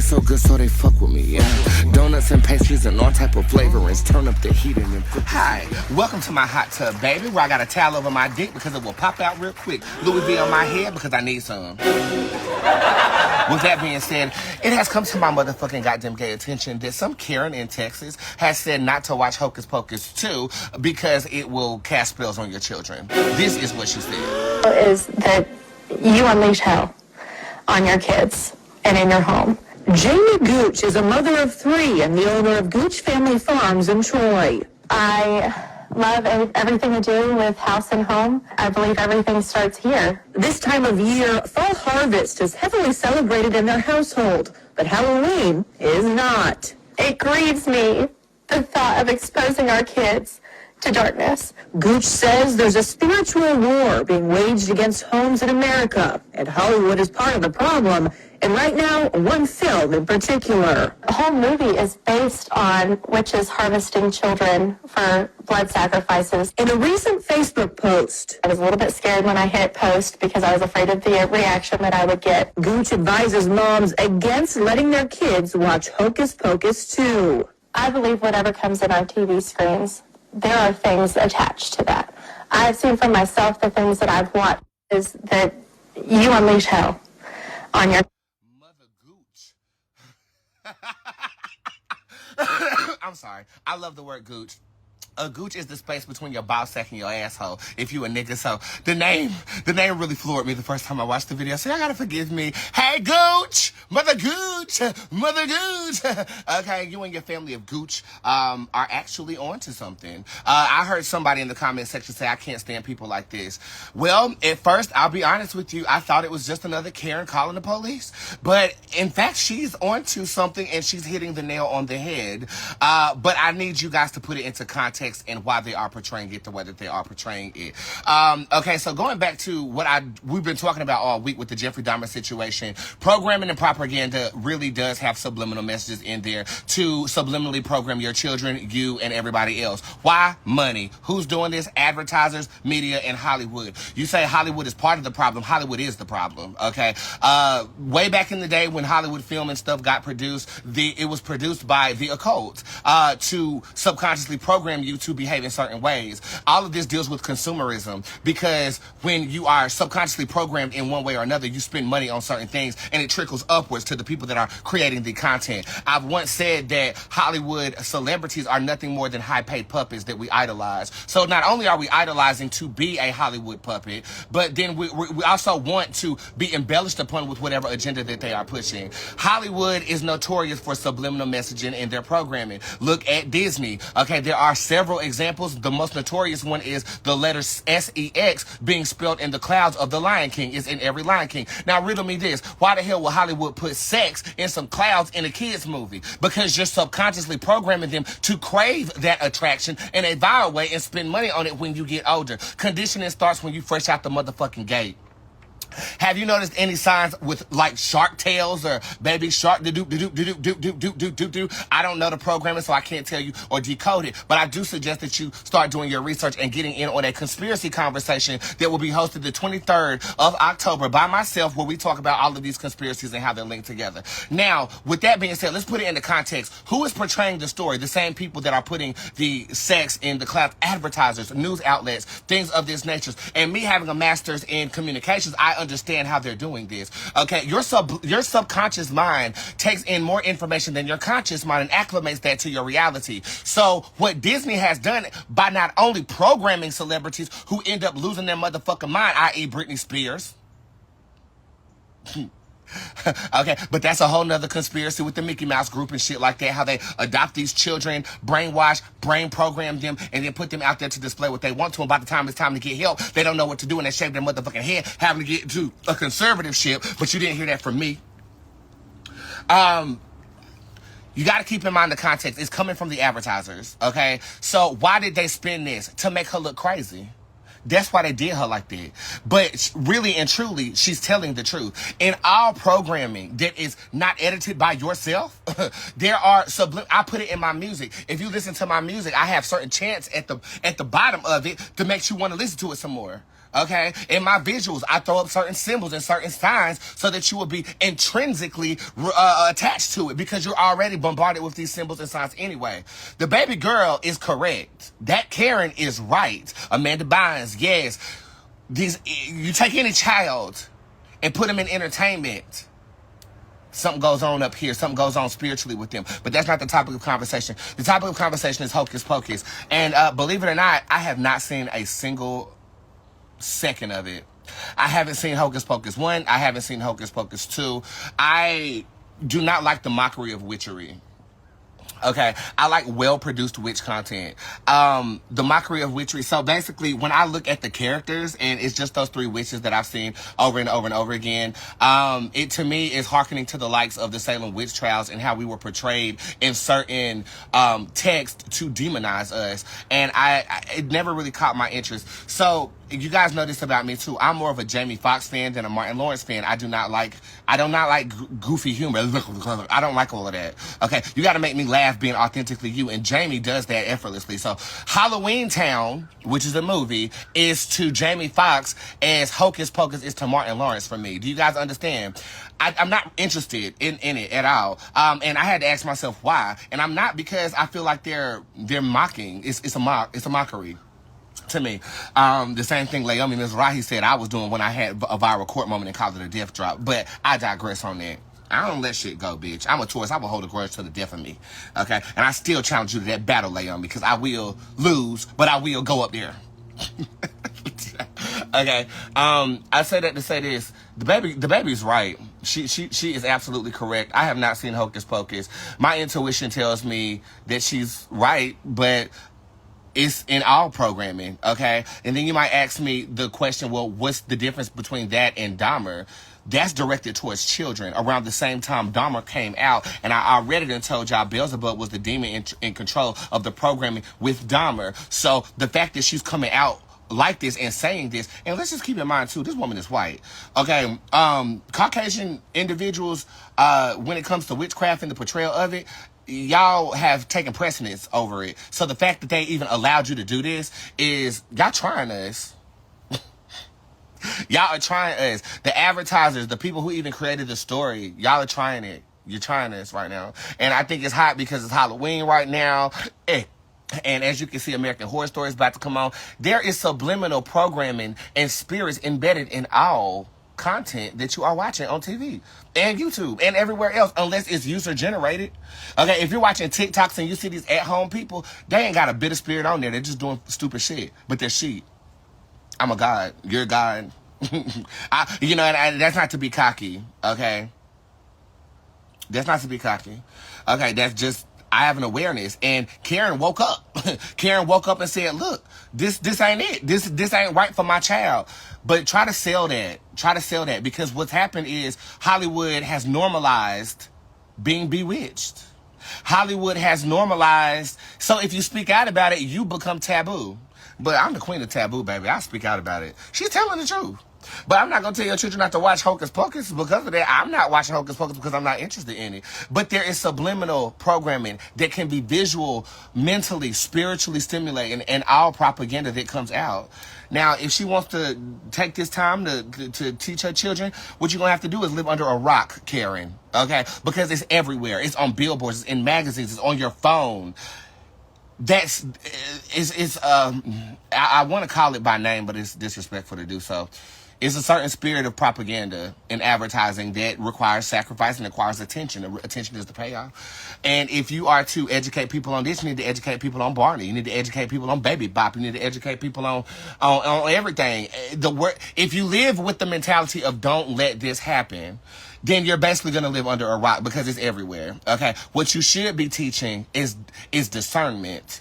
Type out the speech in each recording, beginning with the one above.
so good, so they fuck with me, yeah. Donuts and pastries and all type of flavorings. Turn up the heat and then put. Hi, welcome to my hot tub, baby, where I got a towel over my dick because it will pop out real quick. Louis V on my head because I need some. With that being said, it has come to my motherfucking goddamn gay attention that some Karen in Texas has said not to watch Hocus Pocus 2 because it will cast spells on your children. This is what she said. Is that you unleash hell on your kids and in your home. Jamie Gooch is a mother of 3 and the owner of Gooch Family Farms in Troy. I love everything to do with house and home. I believe everything starts here. This time of year, fall harvest is heavily celebrated in their household, but Halloween is not. It grieves me, the thought of exposing our kids to darkness. Gooch says there's a spiritual war being waged against homes in America, and Hollywood is part of the problem. And right now, one film in particular. The whole movie is based on witches harvesting children for blood sacrifices. In a recent Facebook post, I was a little bit scared when I hit post because I was afraid of the reaction that I would get. Gooch advises moms against letting their kids watch Hocus Pocus 2. I believe whatever comes in our TV screens, there are things attached to that. I've seen for myself the things that I've watched is that you unleash hell on your Mother Gooch. I'm sorry. I love the word gooch. A gooch is the space between your ball sack and your asshole, if you a nigga. So the name really floored me the first time I watched the video. So y'all gotta forgive me. Hey, Gooch! Mother Gooch! Mother Gooch! Okay, you and your family of Gooch are actually onto something. I heard somebody in the comment section say, I can't stand people like this. Well, at first, I'll be honest with you, I thought it was just another Karen calling the police. But in fact, she's onto something and she's hitting the nail on the head. But I need you guys to put it into context and why they are portraying it the way that they are portraying it. Okay, so going back to what we've been talking about all week with the Jeffrey Dahmer situation, programming and propaganda really does have subliminal messages in there to subliminally program your children, you, and everybody else. Why? Money. Who's doing this? Advertisers, media, and Hollywood. You say Hollywood is part of the problem. Hollywood is the problem, okay? Way back in the day when Hollywood film and stuff got produced, it was produced by the occult to subconsciously program you to behave in certain ways. All of this deals with consumerism because when you are subconsciously programmed in one way or another, you spend money on certain things and it trickles upwards to the people that are creating the content. I've once said that Hollywood celebrities are nothing more than high-paid puppets that we idolize. So not only are we idolizing to be a Hollywood puppet, but then we also want to be embellished upon with whatever agenda that they are pushing. Hollywood is notorious for subliminal messaging in their programming. Look at Disney. Okay, there are several examples. The most notorious one is the letter S-E-X being spelled in the clouds of the Lion King. It's in every Lion King. Now riddle me this. Why the hell will Hollywood put sex in some clouds in a kid's movie? Because you're subconsciously programming them to crave that attraction in a vile way and spend money on it when you get older. Conditioning starts when you fresh out the motherfucking gate. Have you noticed any signs with like shark tails or baby shark do? I don't know the programming, so I can't tell you or decode it. But I do suggest that you start doing your research and getting in on a conspiracy conversation that will be hosted the 23rd of October by myself, where we talk about all of these conspiracies and how they're linked together. Now, with that being said, let's put it into context. Who is portraying the story? The same people that are putting the sex in the cloud, advertisers, news outlets, things of this nature. And me having a master's in communications, I understand how they're doing this. Okay, your subconscious mind takes in more information than your conscious mind and acclimates that to your reality. So what Disney has done by not only programming celebrities who end up losing their motherfucking mind, i.e. Britney Spears. Okay, but that's a whole nother conspiracy with the Mickey Mouse group and shit like that, how they adopt these children, brainwash, brain program them, and then put them out there to display what they want to, and by the time it's time to get help, they don't know what to do, and they shave their motherfucking head, having to get to a conservative ship, but you didn't hear that from me. You got to keep in mind the context. It's coming from the advertisers, okay? So why did they spin this? To make her look crazy. That's why they did her like that. But really and truly, she's telling the truth. In all programming that is not edited by yourself, there are I put it in my music. If you listen to my music, I have certain chants at the bottom of it to make you want to listen to it some more. Okay, in my visuals, I throw up certain symbols and certain signs so that you will be intrinsically attached to it because you're already bombarded with these symbols and signs anyway. The baby girl is correct. That Karen is right. Amanda Bynes, yes. You take any child and put them in entertainment. Something goes on up here. Something goes on spiritually with them. But that's not the topic of conversation. The topic of conversation is Hocus Pocus. And believe it or not, I have not seen a single second of it. I haven't seen Hocus Pocus 1. I haven't seen Hocus Pocus 2. I do not like the mockery of witchery. Okay, I like well-produced witch content. The mockery of witchery. So basically, when I look at the characters, and it's just those three witches that I've seen over and over and over again, it to me is hearkening to the likes of the Salem witch trials and how we were portrayed in certain texts to demonize us. And it never really caught my interest. So you guys know this about me too. I'm more of a Jamie Foxx fan than a Martin Lawrence fan. I do not like goofy humor. I don't like all of that. Okay, you got to make me laugh being authentically you, and Jamie does that effortlessly. So Halloween Town, which is a movie, is to Jamie Foxx as Hocus Pocus is to Martin Lawrence for me. Do you guys understand? I'm not interested in it at all. And I had to ask myself why. And I'm not, because I feel like they're mocking. It's a mockery to me. The same thing Laomi Mizrahi said I was doing when I had a viral court moment and called it a death drop. But I digress on that. I don't let shit go, bitch. I'm a Taurus. I will hold a grudge to the death of me. Okay? And I still challenge you to that battle, Laomi, because I will lose, but I will go up there. Okay? I say that to say this. The baby's right. She is absolutely correct. I have not seen Hocus Pocus. My intuition tells me that she's right, but it's in all programming, okay? And then you might ask me the question, well, what's the difference between that and Dahmer? That's directed towards children. Around the same time Dahmer came out, and I read it and told y'all Beelzebub was the demon in control of the programming with Dahmer. So the fact that she's coming out like this and saying this, and let's just keep in mind too, this woman is white, okay? Caucasian individuals, when it comes to witchcraft and the portrayal of it, y'all have taken precedence over it. So the fact that they even allowed you to do this is y'all trying us. Y'all are trying us. The advertisers, the people who even created the story, y'all are trying it. You're trying this right now. And I think it's hot because it's Halloween right now. And as you can see, American Horror Story is about to come on. There is subliminal programming and spirits embedded in all content that you are watching on TV and YouTube and everywhere else, unless it's user generated. Okay, if you're watching TikToks and you see these at-home people, they ain't got a bit of spirit on there. They're just doing stupid shit, but they're sheep. I'm a god. You're a god. And that's not to be cocky, okay? That's not to be cocky. Okay, that's just, I have an awareness. And Karen woke up. Karen woke up and said, look, this ain't it. This ain't right for my child. But try to sell that. Try to sell that. Because what's happened is Hollywood has normalized being bewitched. Hollywood has normalized. So if you speak out about it, you become taboo. But I'm the queen of taboo, baby. I speak out about it. She's telling the truth. But I'm not going to tell your children not to watch Hocus Pocus because of that. I'm not watching Hocus Pocus because I'm not interested in it. But there is subliminal programming that can be visual, mentally, spiritually stimulating, and all propaganda that comes out. Now, if she wants to take this time to teach her children, what you're going to have to do is live under a rock, Karen. Okay? Because it's everywhere. It's on billboards. It's in magazines. It's on your phone. I want to call it by name, but it's disrespectful to do so. It's a certain spirit of propaganda in advertising that requires sacrifice and requires attention. Attention is the payoff. And if you are to educate people on this, you need to educate people on Barney. You need to educate people on Baby Bop. You need to educate people on everything. If you live with the mentality of don't let this happen, then you're basically going to live under a rock because it's everywhere. Okay? What you should be teaching is discernment.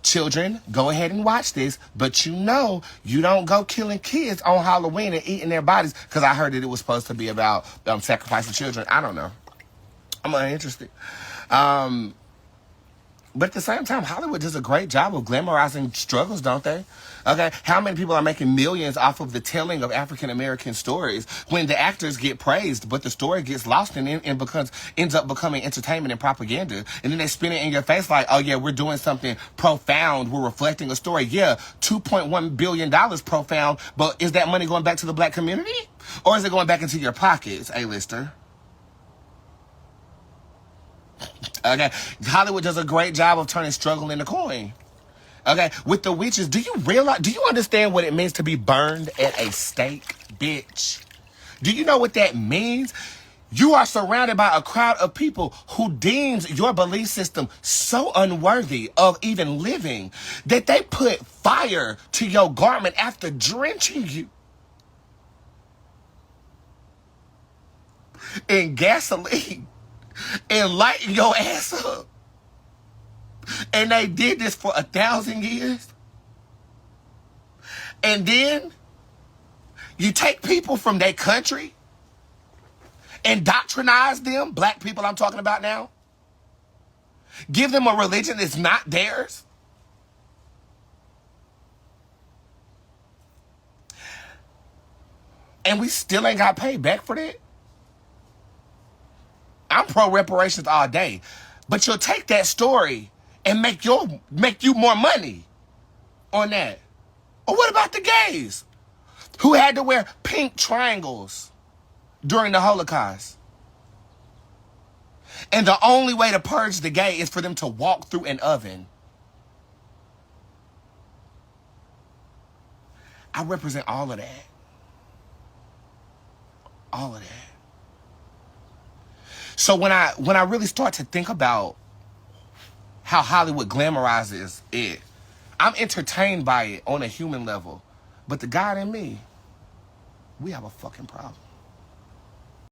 Children, go ahead and watch this, but you don't go killing kids on Halloween and eating their bodies, because I heard that it was supposed to be about sacrificing children. I don't know. I'm uninterested. But at the same time, Hollywood does a great job of glamorizing struggles, don't they? Okay, how many people are making millions off of the telling of African American stories when the actors get praised, but the story gets lost and ends up becoming entertainment and propaganda, and then they spin it in your face like, oh yeah, we're doing something profound, we're reflecting a story. Yeah, $2.1 billion profound, but is that money going back to the black community, or is it going back into your pockets, A-lister? Okay, Hollywood does a great job of turning struggle into coin. Okay, with the witches, do you understand what it means to be burned at a stake, bitch? Do you know what that means? You are surrounded by a crowd of people who deems your belief system so unworthy of even living that they put fire to your garment after drenching you in gasoline and lighting your ass up. And they did this for 1,000 years. And then you take people from their country, indoctrinize them, black people I'm talking about now, give them a religion that's not theirs. And we still ain't got paid back for that. I'm pro reparations all day, but you'll take that story and make you more money on that. Or what about the gays who had to wear pink triangles during the Holocaust? And the only way to purge the gay is for them to walk through an oven. I represent all of that. All of that. So when I really start to think about how Hollywood glamorizes it, I'm entertained by it on a human level. But the God in me, we have a fucking problem.